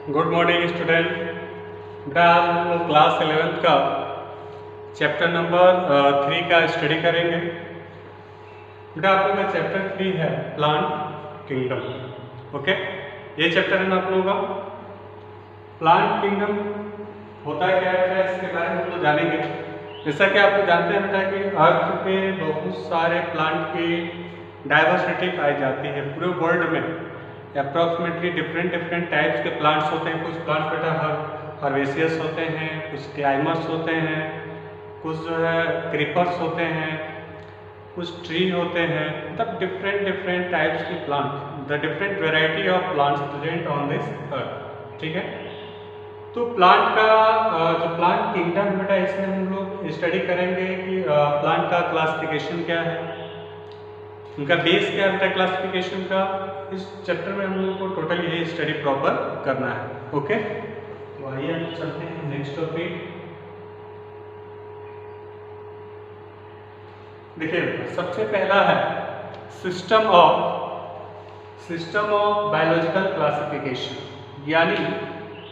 Good morning student. बेटा आज हम लोग क्लास 11th का चैप्टर नंबर 3 का स्टडी करेंगे। बेटा आप लोग का चैप्टर 3 है प्लांट किंगडम। ओके, ये चैप्टर है ना आप लोगों का। प्लांट किंगडम होता है क्या है, इसके बारे में हम लोग जानेंगे। जैसा कि आप लोग जानते हैं बेटा कि अर्थ पे बहुत सारे प्लांट की डाइवर्सिटी पाई जाती है पूरे वर्ल्ड में। अप्रॉक्सीमेटली डिफरेंट टाइप्स के प्लांट्स होते हैं। कुछ प्लांट्स बेटा हर्बेसियस होते हैं, कुछ क्लाइमर्स होते हैं, कुछ जो है क्रीपर्स होते हैं, कुछ ट्री होते हैं। मतलब डिफरेंट टाइप्स के plant, the different variety of plants present on this earth. ठीक है, तो प्लांट का जो प्लांट किंगडम बेटा इसमें हम लोग स्टडी करेंगे कि प्लांट का क्लासिफिकेशन क्या है, उनका बेस क्या है क्लासिफिकेशन का। इस चैप्टर में हम लोगों को टोटल ये स्टडी प्रॉपर करना है। ओके, तो आइए हम चलते हैं नेक्स्ट टॉपिक। देखिए सबसे पहला है सिस्टम ऑफ बायोलॉजिकल क्लासिफिकेशन, यानी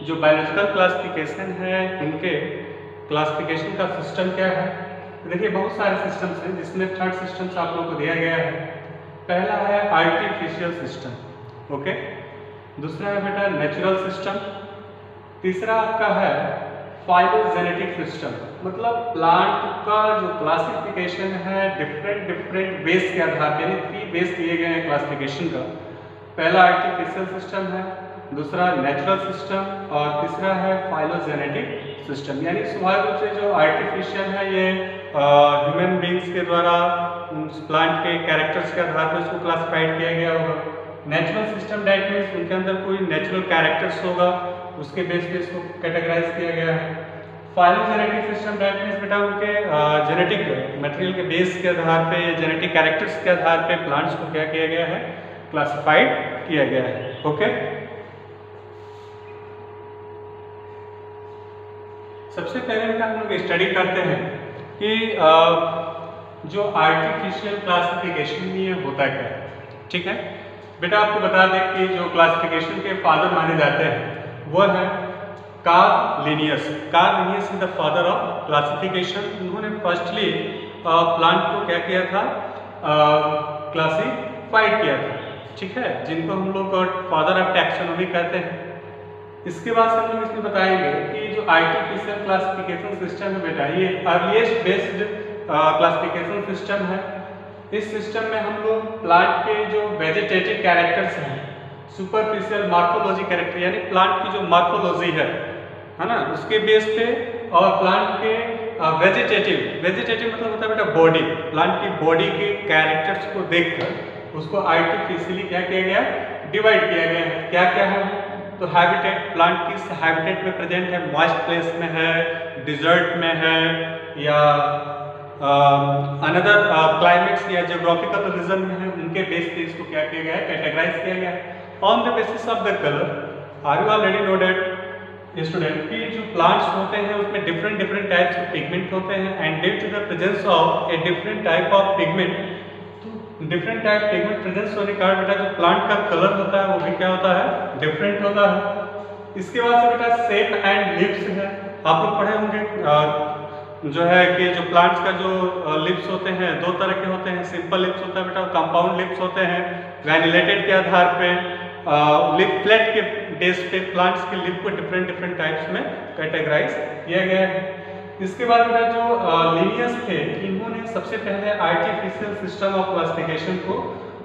जो बायोलॉजिकल क्लासिफिकेशन है इनके क्लासिफिकेशन का सिस्टम क्या है। देखिए बहुत सारे सिस्टम्स हैं जिसमें 3rd सिस्टम्स आप लोगों को दिया गया है। पहला है आर्टिफिशियल सिस्टम, ओके। दूसरा है बेटा नेचुरल सिस्टम। तीसरा आपका है फाइलोजेनेटिक सिस्टम, मतलब प्लांट का जो क्लासिफिकेशन है डिफरेंट बेस के आधार पर, यानी 3 बेस दिए गए हैं क्लासिफिकेशन का। पहला आर्टिफिशियल सिस्टम है, दूसरा नेचुरल सिस्टम और तीसरा है फाइलोजेनेटिक सिस्टम। यानी स्वाभाविक रूप से जो आर्टिफिशियल है ये ह्यूमन बींग्स के द्वारा प्लांट के कैरेक्टर्स के आधार पर उसको क्लासिफाइड किया गया होगा। नेचुरल सिस्टम दैट मीन्स उनके अंदर कोई नेचुरल कैरेक्टर्स होगा, उसके बेस पे इसको कैटेगराइज किया गया है। फाइलोजेनेटिक सिस्टम दैट मीन्स बेटा उनके जेनेटिक मटेरियल के बेस के आधार पे, जेनेटिक कैरेक्टर्स के आधार पे प्लांट्स को क्या किया गया है, क्लासिफाइड किया गया है। ओके, सबसे पहले बेटा हम लोग स्टडी करते हैं कि जो आर्टिफिशियल क्लासिफिकेशन में ये होता क्या है। ठीक है बेटा, आपको बता दें कि जो क्लासिफिकेशन के फादर माने जाते हैं वो है Karl Linnaeus. Karl Linnaeus is the father of classification. उन्होंने फर्स्टली प्लांट को क्या किया था, क्लासिफाइड किया था। ठीक है, जिनको हम लोग फादर ऑफ टैक्सोनॉमी कहते हैं। इसके बाद हम लोग इसमें बताएंगे कि जो आर्टिफिशियल क्लासिफिकेशन सिस्टम है बेटा ये अर्लीस्ट बेस्ड क्लासिफिकेशन सिस्टम है। इस सिस्टम में हम लोग प्लांट के जो वेजिटेटिव कैरेक्टर्स हैं, सुपरफिशियल मॉर्फोलॉजी कैरेक्टर, यानी प्लांट की जो मॉर्फोलॉजी है ना, उसके बेस पे, और प्लांट के वेजिटेटिव मतलब होता है बेटा बॉडी, प्लांट की बॉडी के कैरेक्टर्स को देखकर उसको आर्टिफिशियली क्या किया गया, डिवाइड किया गया है। क्या क्या है तो हैबिटेट, प्लांट किस हैबिटेट में प्रेजेंट है, मॉइस्ट प्लेस में है, डिजर्ट में है, या अनदर क्लाइमेट्स या जियोग्राफिकल रीजन में है, उनके बेस पे इसको क्या किया गया है, कैटेगराइज किया गया है on the basis of the colour. Are you already know that student कि जो प्लांट्स होते हैं उसमें डिफरेंट टाइप्स ऑफ पिगमेंट होते हैं, and due to the presence of a different type of pigment, different type pigment presence होने के कारण बेटा जो प्लांट का कलर होता है वो भी क्या होता है, डिफरेंट होता है। इसके बाद से बेटा शेप एंड लिप्स है। आप लोग पढ़े होंगे जो है कि जो प्लांट्स का जो लिप्स होते हैं 2 तरह के होते हैं। सिंपल लिप्स होता है बेटा, कंपाउंड लिप्स होते हैं ग्रैन्युलेटेड के आधार पे, लिप फ्लैट के बेस पे प्लांट्स के लिप को डिफरेंट टाइप्स में कैटेगराइज किया गया है। इसके बाद बेटा जो लिनियस थे, इन्होंने सबसे पहले आर्टिफिशियल सिस्टम ऑफ क्लासिफिकेशन को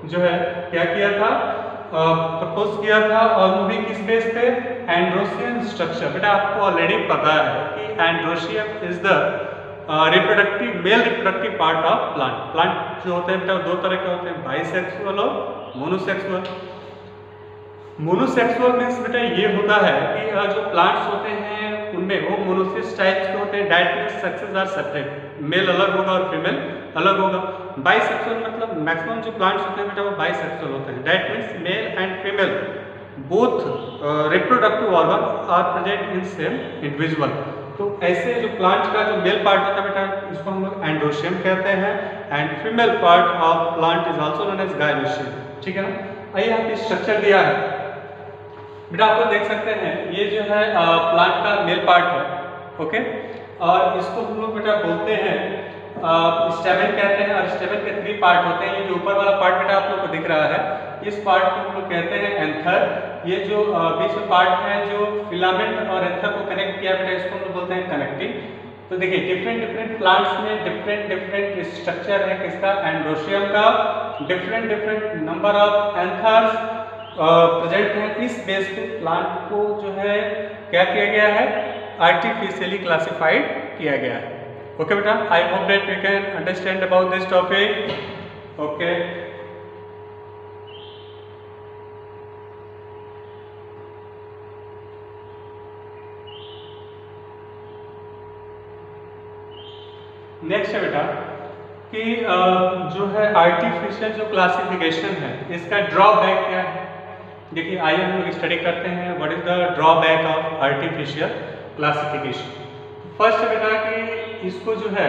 जो है क्या किया था, प्रपोज किया था, और वो भी किस बेस पे, एंड्रोसियन स्ट्रक्चर। बेटा आपको ऑलरेडी पता है कि androecium is the male reproductive part of plant. Plant जो होते हैं बेटा 2 तरह के होते हैं, बाइसेक्सुअल और मोनोसेक्सुअल। मोनोसेक्सुअल मीन्स बेटा ये होता है कि जो प्लांट्स होते हैं उनमें वो मोनोसिस टाइप्स के होते हैं, that means sexes are separate, male अलग होगा और फीमेल अलग होगा। बाइसेक्सुअल मतलब मैक्सिमम जो प्लांट्स होते हैं बेटा वो बाइसेक्सुअल होते हैं, that means male and female both reproductive organ are present in same individual. तो ऐसे जो प्लांट का जो मेल पार्ट होता है बेटा इसको हम लोग एंड्रोशियम कहते हैं, and female part of plant is also known as gynoecium. ठीक है ना। आइए यहाँ पे स्ट्रक्चर दिया है बेटा आप लोग देख सकते हैं ये जो है प्लांट का मेल पार्ट है, ओके, और इसको हम लोग बेटा बोलते हैं स्टेमेन कहते हैं, और स्टेमेन के 3 पार्ट होते हैं। ये जो ऊपर वाला पार्ट बेटा आप लोग को दिख रहा है, इस पार्ट को हम लोग कहते हैं एंथर। ये जो बीच में पार्ट है जो फिलामेंट और एंथर को कनेक्ट किया बेटा, इसको हम लोग बोलते हैं कनेक्टिंग। तो देखिए डिफरेंट प्लांट्स में डिफरेंट स्ट्रक्चर है किसका, एंड्रोशियम का, different number of anthers present है। इस बेस पे प्लांट को जो है क्या किया गया है, आर्टिफिशियली क्लासिफाइड किया गया है। ओके बेटा, I hope that you can understand about this topic. Okay, next है बेटा कि जो है आर्टिफिशियल जो क्लासिफिकेशन है इसका ड्रॉबैक क्या है। देखिए आइए हम लोग स्टडी करते हैं what is the drawback of artificial classification. First बेटा कि इसको जो है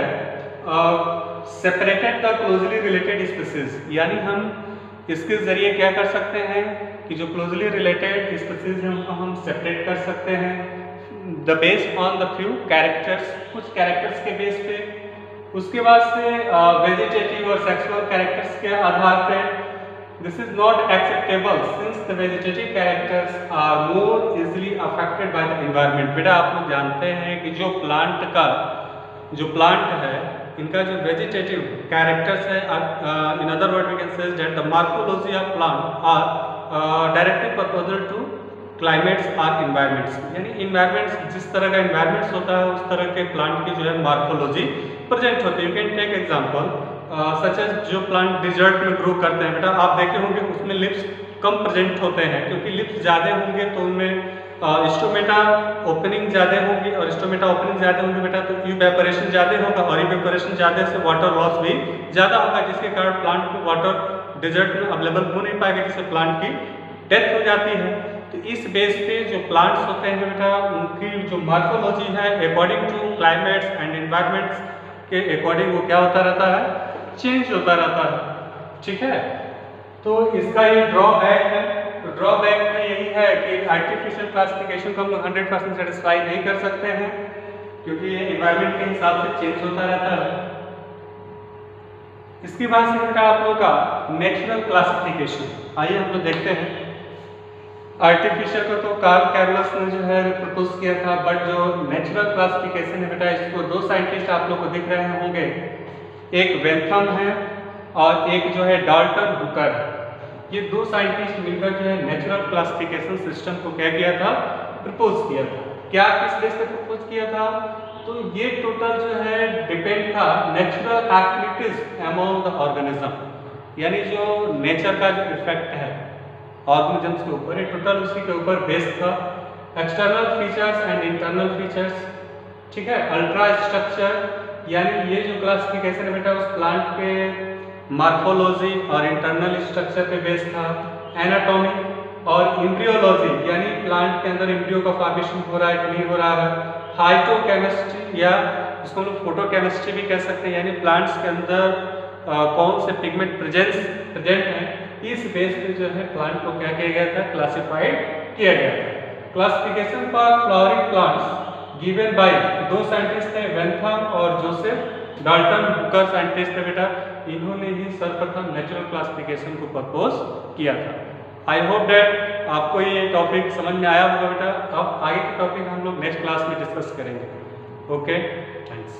separated the closely related species, यानी हम इसके जरिए क्या कर सकते हैं कि जो क्लोजली रिलेटेड स्पीसीज हैं उनको हम सेपरेट कर सकते हैं the based on the few characters, कुछ कैरेक्टर्स के बेस पे। उसके बाद से वेजिटेटिव और सेक्सुअल कैरेक्टर्स के आधार पे। This is not acceptable since the vegetative characters are more easily affected by the environment. बेटा आप लोग जानते हैं कि जो प्लांट है इनका जो वेजिटेटिव कैरेक्टर्स है, in other word we can say that the morphology of plant are directly proposal to climates are environments, यानी इन्वायरमेंट्स जिस तरह का इन्वायरमेंट्स होता है उस तरह के प्लांट की जो है मॉर्फोलॉजी प्रेजेंट होती है। You can take example such as जो प्लांट डिजर्ट में ग्रो करते हैं बेटा, आप देखे होंगे उसमें लिप्स कम प्रेजेंट होते हैं, क्योंकि लिप्स ज़्यादा होंगे तो उनमें स्टोमेटा ओपनिंग ज़्यादा होगी, और स्टोमेटा ओपनिंग ज़्यादा होंगे बेटा तो इवेपोरेशन ज़्यादा होगा, और इवेपोरेशन ज़्यादा से वाटर लॉस भी ज़्यादा होगा, जिसके कारण प्लांट को वाटर डिजर्ट में अवेलेबल हो नहीं पाएगा, जिससे प्लांट की डेथ हो जाती है। तो इस बेस पे जो प्लांट्स होते हैं बेटा उनकी जो मॉर्फोलॉजी है according to climates and environments के अकॉर्डिंग वो क्या होता रहता है, चेंज होता रहता है। ठीक है, तो इसका ये ड्रॉबैक है। तो ड्रॉबैक में यही है कि आर्टिफिशियल क्लासिफिकेशन को हम लोग 100% सेटिस्फाई नहीं कर सकते हैं, क्योंकि ये एनवायरमेंट के हिसाब से चेंज होता रहता है। इसके बाद से बेटा आप लोगों का नेचुरल क्लासिफिकेशन, आइए हम लोग देखते हैं। आर्टिफिशियल को तो कार्ल कैरोलस ने जो है प्रपोज किया था, बट जो नेचुरल क्लासिफिकेशन है बेटा इसको 2 साइंटिस्ट आप लोग को दिख रहे होंगे, एक वेंथम है और एक जो है डाल्टन हुकर है। ये 2 साइंटिस्ट मिलकर जो है नेचुरल क्लासिफिकेशन सिस्टम को क्या किया था, प्रपोज किया था। क्या किस बेस पे प्रपोज किया था, तो ये टोटल जो है डिपेंड था natural activities among the organism, यानी जो नेचर का जो इफेक्ट है ऑर्गेनिजम्स के ऊपर, ये टोटल उसी के ऊपर बेस्ड था। External features and internal features, ठीक है, अल्ट्रा स्ट्रक्चर, यानी ये जो क्लासिफिकेशन है बेटा उस प्लांट के मॉर्फोलॉजी और इंटरनल स्ट्रक्चर पे बेस्ड था। एनाटॉमी और एम्ब्रियोलॉजी, यानी प्लांट के अंदर एम्ब्रियो का फॉर्मेशन हो रहा है कि नहीं हो रहा है। हाइटोकेमिस्ट्री, या इसको हम लोग फोटोकेमिस्ट्री भी कह सकते हैं, यानी प्लांट्स के अंदर कौन से पिगमेंट प्रेजेंट हैं, इस बेस पे जो है प्लांट को क्या किया गया था, क्लासिफाइड किया गया था। Classification for flowering plants given by 2 scientist थे, वेंथम और जोसेफ डाल्टन हुकर साइंटिस्ट थे बेटा, इन्होंने ही सर्वप्रथम नेचुरल क्लासिफिकेशन को प्रपोज किया था। आई होप दैट आपको ये टॉपिक समझ में आया होगा बेटा। अब आगे के टॉपिक हम लोग नेक्स्ट क्लास में डिस्कस करेंगे। Okay, thanks.